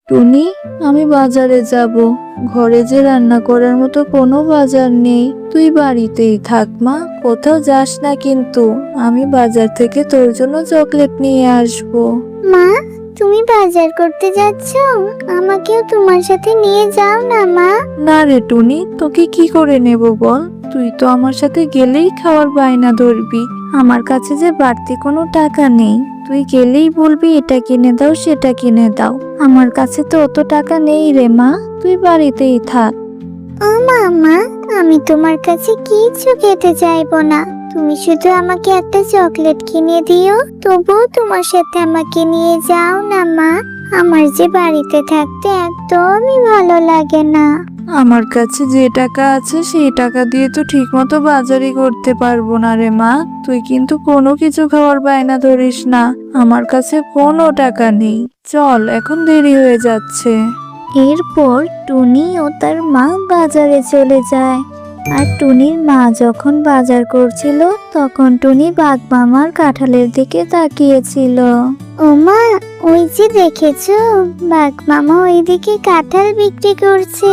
টুনি, আমি বাজারে যাব। ঘরে যে রান্না করার মতো কোনো বাজার নেই। তুই বাড়িতেই থাক মা, কোথাও যাস না কিন্তু। আমি বাজার থেকে তোর জন্য চকলেট নিয়ে আসবো। মা, তুমি বাজার করতে যাচ্ছ? আমাকেও তোমার সাথে নিয়ে যাও না মা। না রে টুনি, তোকে কি করে নেব বল? তুই তো আমার সাথে গেলেই খাওয়ার বায়না ধরবি। আমার কাছে যে বাড়তি কোনো টাকা নেই। তুই গেলেই বলবি এটা কিনে দাও সেটা কিনে দাও। আমার কাছে তো অত টাকা নেই রে মা, তুই বাড়িতেই থাক। ও মামা, আমি তোমার কাছে কিছু খেতে চাইবো না। তুমি শুধু আমাকে একটা চকলেট কিনে দিও। তবুও তোমার সাথে আমাকে নিয়ে যাও না মা। আমার যে বাড়িতে থাকতে একদমই ভালো লাগে না। আমার কাছে যে টাকা আছে সেই টাকা দিয়ে তো ঠিক মতো বাজারই করতে পারবো না রে মা। তুই কিন্তু কোনো কিছু খাওয়ার বায়না ধরিস না। আমার কাছে কোনো টাকা নেই। চল, এখন দেরি হয়ে যাচ্ছে। এরপর টুনি ও তার মা বাজারে চলে যায়। আর টুনির মা যখন বাজার করছিল তখন টুনি বাঘ মামার কাঁঠালের দিকে তাকিয়েছিল। ও মা, ওই যে দেখেছো, বাঘ মামা ওইদিকে কাঁঠাল বিক্রি করছে।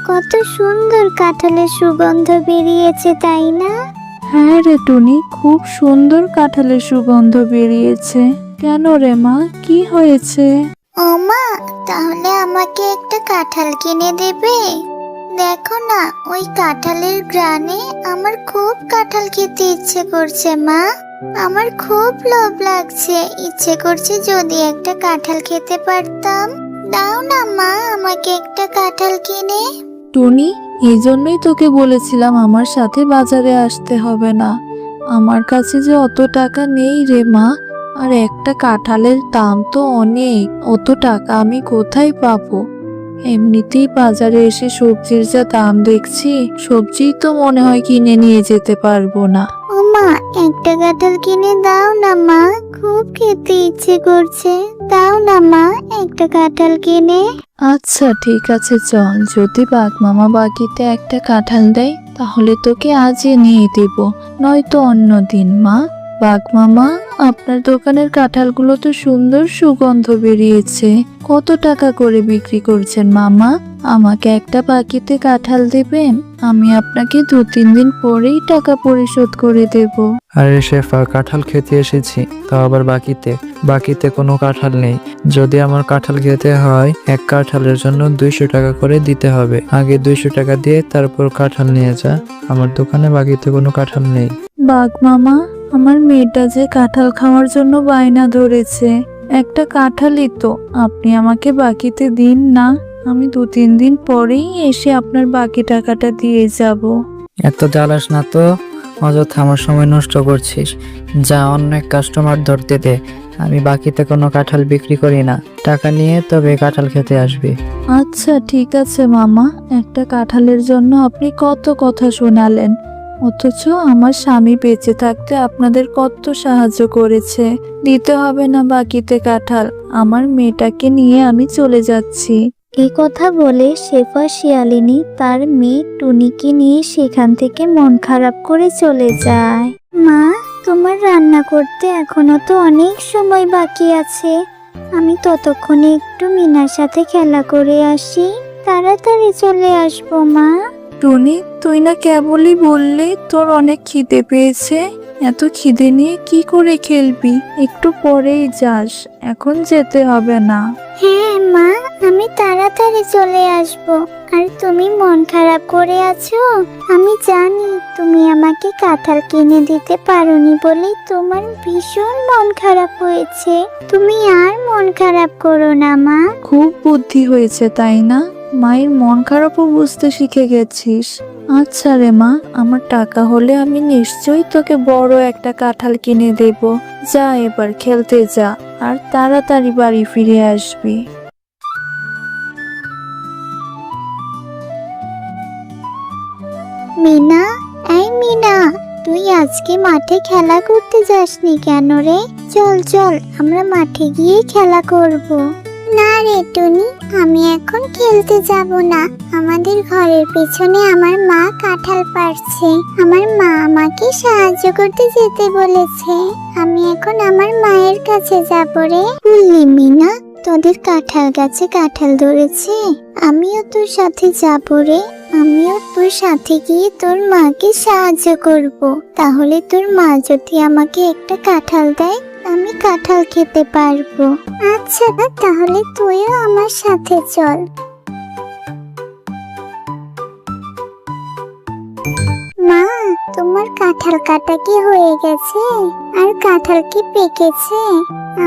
কত সুন্দর কাঁঠালের সুগন্ধ বেরিয়েছে, তাই না? হ্যাঁ রে টুনি, খুব সুন্দর কাঁঠালের সুগন্ধ বেরিয়েছে। কেন রে মা, কি হয়েছে? ও মা, তাহলে আমাকে একটা কাঁঠাল কিনে দেবে? দেখো না, ওই কাঁঠালের গ্রানে আমার খুব কাঁঠাল খেতে ইচ্ছে করছে মা। আমার খুব লোভ লাগছে, ইচ্ছে করছে যদি একটা কাঁঠাল খেতে পারতাম। দাও না মা, আমাকে একটা কাঁঠাল কিনে। টুনি, এই জন্যই তোকে বলেছিলাম আমার সাথে বাজারে আসতে হবে না। আমার কাছে যে অত টাকা নেই রে মা। আর একটা কাঁঠালের দাম তো অনেক, অত টাকা আমি কোথায় পাবো? এমনিতেই বাজারে এসে সবজির যা দাম দেখছি, সবজি তো মনে হয় কিনে নিয়ে যেতে পারবো না। ও মা, একটা কাঁঠাল কিনে দাও না মা, খুব খেতে ইচ্ছে করছে। দাও না মা, একটা কাঁঠাল কিনে। আচ্ছা ঠিক আছে, চল। যদি বাঘ মামা বাকিতে একটা কাঁঠাল দেয় তাহলে তোকে আজই নিয়ে দেব, নয়তো অন্য দিন। মা, বাঘ মামা, আপনার দোকানের কাঁঠালগুলো তো সুন্দর সুগন্ধ বেরিয়েছে। কত টাকা করে বিক্রি করছেন মামা? আমাকে একটা বাকিতে কাঁঠাল দেবেন? আমি আপনাকে 2-3 দিন পরেই টাকা পরিশোধ করে দেব। আরে শেফা, কাঁঠাল খেতে এসেছি, তাও আবার বাকিতে? বাকিতে কোনো কাঁঠাল নেই। যদি আমার কাঁঠাল খেতে হয়, এক কাঁঠালের জন্য 200 টাকা করে দিতে হবে। আগে 200 টাকা দিয়ে তারপর কাঁঠাল নিয়ে যা। আমার দোকানে বাকিতে কোনো কাঁঠাল নেই। বাঘ মামা, আমার মেয়েটা যে কাঁঠাল খাওয়ার জন্য বায়না ধরেছে। একটা কাঁঠালই তো, আপনি আমাকে বাকিতে দিন না। আমি 2-3 দিন পরেই এসে আপনার বাকি টাকাটা দিয়ে যাব। এত জ্বালাস না তো, অযথা আমার সময় নষ্ট করছিস। যা, অন্য এক কাস্টমার ধরতে দে। আমি বাকিতে কোনো কাঁঠাল বিক্রি করি না। টাকা নিয়ে তবে কাঁঠাল খেতে আসবি। আচ্ছা ঠিক আছে মামা, একটা কাঁঠালের জন্য আপনি কত কথা শোনালেন, অথচ আমার স্বামী বেঁচে থাকতে আপনাদের কত সাহায্য করেছে। দিতে হবে না বাকিতে কাঁঠাল, আমার মেয়েটাকে নিয়ে আমি চলে যাচ্ছি। এই কথা বলে শেফা শিয়ালিনী তার মেয়ে টুনিকে নিয়ে সেখান থেকে মন খারাপ করে চলে যায়। মা, তোমার রান্না করতে এখনো তো অনেক সময় বাকি আছে। আমি ততক্ষণে একটু মিনার সাথে খেলা করে আসি। তাড়াতাড়ি চলে আসবো মা। টুনি, তুই না কেবলই বললি তোর অনেক খিদে পেয়েছে। এত খিদে নিয়ে কি করে খেলবি? একটু পরেই যাস, এখন যেতে হবে না। হ্যাঁ মা, আমি তাড়াতাড়ি চলে আসবো। আর তুমি মন খারাপ করে আছো? আমি জানি তুমি আমাকে কাঁঠাল কিনে দিতে পারোনি বলেই তোমার ভীষণ মন খারাপ হয়েছে। তুমি আর মন খারাপ করো না মা। খুব বুদ্ধি হয়েছে তাই না? মায়ের মন খারাপও বুঝতে শিখে গেছিস। আচ্ছা রে মা, আমার টাকা হলে আমি নিশ্চয়ই তোকে বড় একটা কাঁঠাল কিনে দেব। যা, এবার খেলতে যা, আর তাড়াতাড়ি বাড়ি ফিরে আসবি। মিনা, এই মিনা, তুই আজকে মাঠে খেলা করতে যাসনি কেন রে? চল চল, আমরা মাঠে গিয়ে খেলা করব। না রে টুনি, আমি এখন খেলতে যাব না। আমাদের ঘরের পেছনে আমার মা কাঁঠাল পাড়ছে। আমার মা আমাকে সাহায্য করতে যেতে বলেছে। আমি এখন আমার মায়ের কাছে যাব রে। বললি মিনা, তোদের কাঁঠাল গাছে কাঁঠাল ধরেছে? আমিও তোর সাথে যাবো রে। আমিও তোর সাথে গিয়ে তোর মাকে সাহায্য করব। তাহলে তোর মা যদি আমাকে একটা কাঁঠাল দেয়, আমি কাঁঠাল খেতে পারবো। আচ্ছা, তাহলে তুইও আমার সাথে চল। মা, তোমার কাঁঠাল কাটা কি হয়ে গেছে? আর কাঁঠাল কি পেকেছে?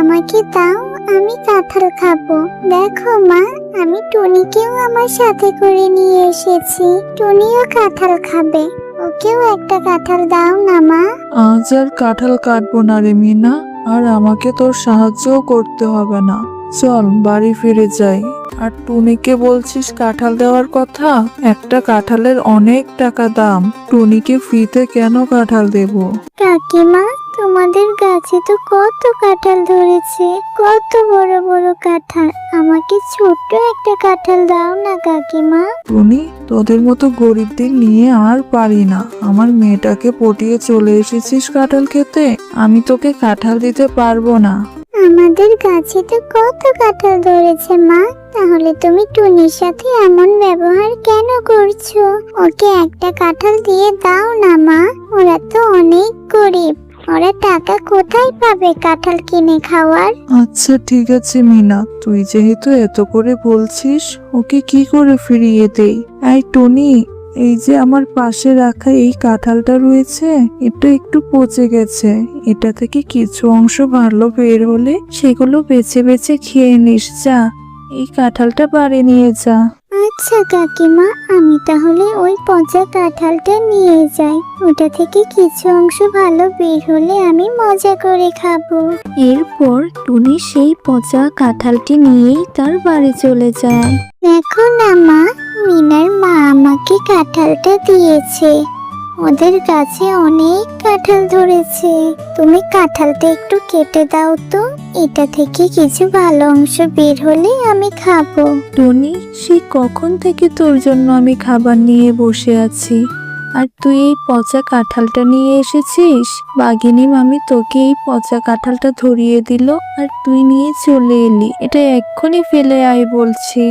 আমাকে দাও, আমি কাঁঠাল খাবো। দেখো মা, আমি টুনিকেও আমার সাথে করে নিয়ে এসেছি। টুনিও কাঁঠাল খাবে। ওকেও একটা কাঁঠাল দাও না মা। আজ আর কাঁঠাল কাটবো না রে মিনা, আর আমাকে তোর সাহায্যও করতে হবে না। চল বাড়ি ফিরে যাই। আর টুনিকে বলছিস কাঁঠাল দেওয়ার কথা? একটা কাঁঠালের অনেক টাকা দাম। টুনিকে ফ্রিতে কেন কাঁঠাল দেব? কাকিমা, তোমাদের গাছে তো কত কাঁঠাল ধরেছে, কত বড় বড় কাঁঠাল। আমাকে ছোট্ট একটা কাঁঠাল দাও না কাকিমা। টুনি, তোদের মতো গরিবদের নিয়ে আর পারি না। আমার মেয়েটাকে পটিয়ে চলে এসেছিস কাঁঠাল খেতে। আমি তোকে কাঁঠাল দিতে পারবো না। আমাদের গাছে তো কত কাঁঠাল ধরেছে মা, তাহলে তুমি টুনির সাথে এমন ব্যবহার কেন করছো? ওকে একটা কাঁঠাল দিয়ে দাও না মা। ওরা তো অনেক গরিব, ওরা টাকা কোথায় পাবে কাঁঠাল কিনে খাওয়ার? আচ্ছা ঠিক আছে মিনা, তুই যেহেতু এত করে বলছিস, ওকে কি করে ফিরিয়ে দেই? এই টনি, এই যে আমার পাশে রাখা এই কাঁঠালটা রয়েছে, এটা একটু পচে গেছে। এটা থেকে কিছু অংশ ভালো বের হলে সেগুলো বেছে বেছে খেয়ে নিস। যা, এই কাঁঠালটা বাড়ি নিয়ে যা। আচ্ছা কাকিমা, আমি তাহলে ওই পচা কাঁঠালটা নিয়ে যাই। ওটা থেকে কিছু অংশ ভালো বের হলে আমি মজা করে খাবো। এরপর টুনি সেই পচা কাঁঠালটি নিয়েই তার বাড়ি চলে যায়। দেখো না মা, মিনার মা আমাকে কাঁঠালটা দিয়েছে। ওদের গাছে অনেক কাঁঠাল ধরেছে। তুমি কাঁঠালটা একটু কেটে দাও তো, এটা থেকে কিছু ভালো অংশ বের হলে আমি খাবো। টনি, সে কখন থেকে তোর জন্য আমি খাবার নিয়ে বসে আছি, আর তুই এই পচা কাঁঠালটা নিয়ে এসেছিস? বাঘিনী মামি তোকে এই পচা কাঁঠালটা ধরিয়ে দিল, আর তুই নিয়ে চলে এলি। এটা এক্ষুনি ফেলে আয় বলছি।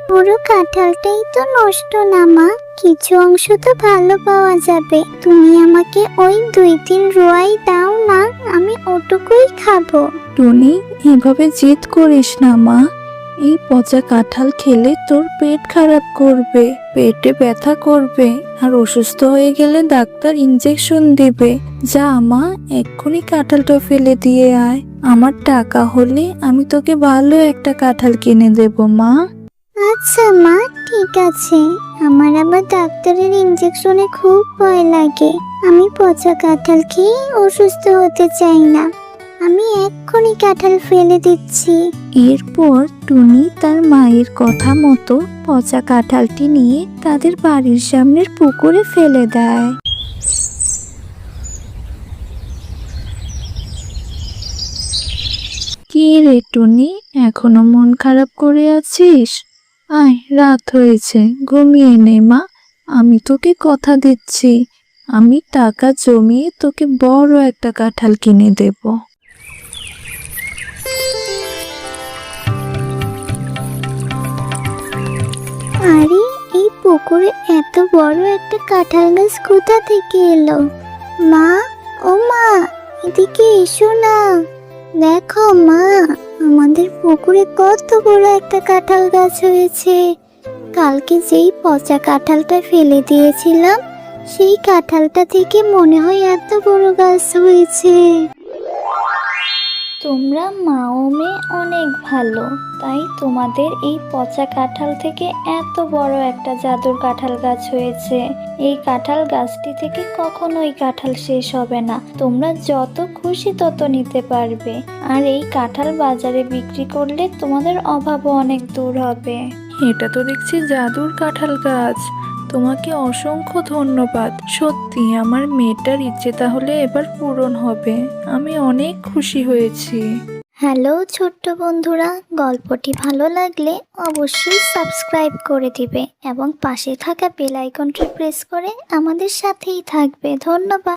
পুরো কাঁঠালটাই তো নষ্ট না মা, কিছু অংশ তো ভালো পাওয়া যাবে। তুমি আমাকে ওই 2-3 রোয়াই দাও না, আমি ওটুকুই খাবো। টনি, এভাবে জেদ করিস না মা। এই পচা কাঁঠাল খেলে তোর পেট খারাপ করবে, পেটে ব্যথা করবে, আর অসুস্থ হয়ে গেলে ডাক্তার ইনজেকশন দিবে। যা মা, এক্ষুনি কাঁঠালটা ফেলে দিয়ে আয়। আমার টাকা হলে আমি তোকে ভালো একটা কাঁঠাল কিনে দেব মা। আচ্ছা মা, ঠিক আছে। আমার আবার ডাক্তারের ইনজেকশনে খুব ভয় লাগে। আমি পচা কাঁঠাল খেয়ে অসুস্থ হতে চাই না। আমি এক্ষুনি কাঁঠাল ফেলে দিচ্ছি। এরপর টুনি তার মায়ের কথা মতো পচা কাঁঠালটি নিয়ে তাদের বাড়ির সামনের পুকুরে ফেলে দেয়। কি রে টুনি, এখনো মন খারাপ করে আছিস? আয়, রাত হয়েছে, ঘুমিয়ে নে মা। আমি তোকে কথা দিচ্ছি, আমি টাকা জমিয়ে তোকে বড় একটা কাঁঠাল কিনে দেব। আরে, এই পুকুরে এত বড় একটা কাঁঠাল গাছ কোথা থেকে এলো? মা, ও মা, এদিকে এসো না। দেখো মা, আমাদের পুকুরে কত বড় একটা কাঁঠাল গাছ হয়েছে। কালকে যেই পচা কাঁঠালটা ফেলে দিয়েছিলাম, সেই কাঁঠালটা থেকে মনে হয় এত বড় গাছ হয়েছে। তোমরা মা ও মেয়ে অনেক ভালো, তাই তোমাদের এই পচা কাঁঠাল থেকে এত বড় একটা জাদুর কাঁঠাল গাছ হয়েছে। এই কাঁঠাল গাছটি থেকে কখনোই কাঁঠাল শেষ হবে না। তোমরা যত খুশি তত নিতে পারবে, আর এই কাঁঠাল বাজারে বিক্রি করলে তোমাদের অভাবও অনেক দূর হবে। এটা তো দেখছি জাদুর কাঁঠাল গাছ। তোমাকে অসংখ্য ধন্যবাদ। সত্যি আমার মেয়েটার ইচ্ছে তাহলে এবার পূরণ হবে। আমি অনেক খুশি হয়েছি। হ্যালো ছোট্ট বন্ধুরা, গল্পটি ভালো লাগলে অবশ্যই সাবস্ক্রাইব করে দিবে এবং পাশে থাকা বেল আইকনটি প্রেস করে আমাদের সাথেই থাকবে। ধন্যবাদ।